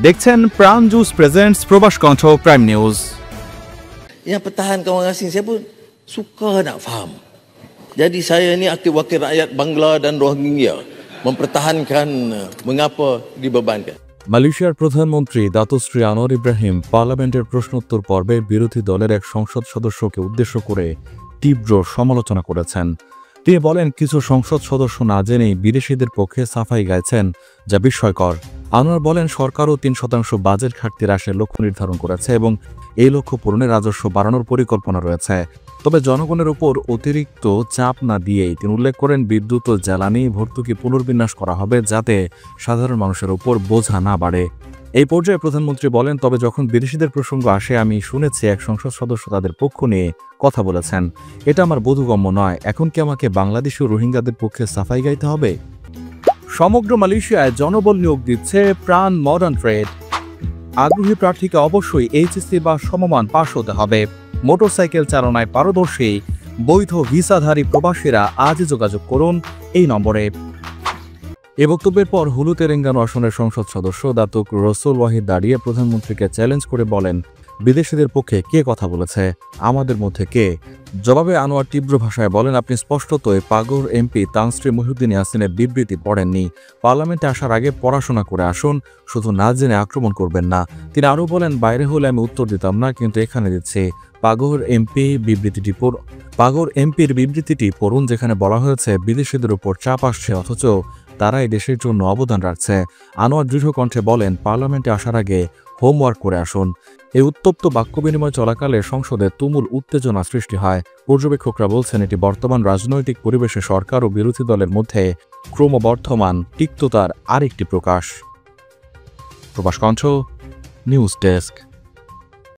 দেখছেন প্রাণ juice presents প্রবাস কণ্ঠ prime news. Yang pertahankan orang asing, saya pun suka nak faham. Jadi saya ni aktif wakil rakyat Bangla dan Rohingya mempertahankan mengapa dibebankan. মালয়েশিয়ার প্রধানমন্ত্রী দাতুশ্রী আনোয়ার ইব্রাহিম পার্লামেন্টের প্রশ্নোত্তর পর্বে বিরোধী দলের এক সংসদ সদস্যকে উদ্দেশ্য করে তীব্র সমালোচনা করেছেন। তিনি বলেন, কিছু সংসদ সদস্য না জেনেই বিদেশিদের পক্ষে সাফাই গাইছেন, যা বিস্ময়কর। আনোয়ার বলেন, সরকারও ৩% বাজেট ঘাটতি হ্রাসের লক্ষ্য নির্ধারণ করেছে এবং এই লক্ষ্য পূরণে রাজস্ব বাড়ানোর পরিকল্পনা রয়েছে। তবে জনগণের উপর অতিরিক্ত চাপ না দিয়েই তিনি উল্লেখ করেন, বিদ্যুৎ ও জ্বালানি ভর্তুকি পুনর্বিন্যাস করা হবে যাতে সাধারণ মানুষের উপর বোঝা না বাড়ে। এই পর্যায়ে প্রধানমন্ত্রী বলেন, তবে যখন বিদেশিদের প্রসঙ্গ আসে, আমি শুনেছি এক সংসদ সদস্য তাদের পক্ষ নিয়ে কথা বলেছেন। এটা আমার বোধগম্য নয়। এখন কি আমাকে বাংলাদেশি ও রোহিঙ্গাদের পক্ষে সাফাই গাইতে হবে? সমগ্র মালয়েশিয়ায় জনবল নিয়োগ দিচ্ছে প্রাণ মডার্ন ট্রেড। আগ্রহী প্রার্থীকে অবশ্যই এইচএসসি বা সমমান পাশ হতে হবে। মোটরসাইকেল চালনায় পারদর্শী বৈধ ভিসাধারী প্রবাসীরা আজই যোগাযোগ করুন এই নম্বরে। এ বক্তব্যের পর হুলু তেরেঙ্গানো আসনের সংসদ সদস্য দাতুক রসুল ওয়াহিদ দাঁড়িয়ে প্রধানমন্ত্রীকে চ্যালেঞ্জ করে বলেন, বিদেশিদের পক্ষে কে কথা বলেছে, আমাদের মধ্যে কে? জবাবে আনোয়ার তীব্র ভাষায় বলেন, আপনি স্পষ্টতই পাগর এমপি তাং শ্রী মহিউদ্দিন ইয়াসিনের বিবৃতি পড়েননি। পার্লামেন্টে আসার আগে পড়াশোনা করে আসুন, শুধু না জেনে আক্রমণ করবেন না। তিনি আরও বলেন, বাইরে হলে আমি উত্তর দিতাম না, কিন্তু এখানে দিচ্ছি। পাগর এমপির বিবৃতিটি পড়ুন, যেখানে বলা হয়েছে বিদেশিদের উপর চাপ আসছে অথচ তারা এই দেশের জন্য অবদান রাখছে। আনোয়ার দৃঢ় কণ্ঠে বলেন, পার্লামেন্টে আসার আগে হোমওয়ার্ক করে আসুন। এই উত্তপ্ত বাক্য বিনিময় চলাকালে সংসদে তুমুল উত্তেজনা সৃষ্টি হয়। পর্যবেক্ষকরা বলছেন, এটি বর্তমান রাজনৈতিক পরিবেশে সরকার ও বিরোধী দলের মধ্যে ক্রমবর্ধমান তিক্ততার আরেকটি প্রকাশ। প্রবাস কণ্ঠ নিউজ ডেস্ক।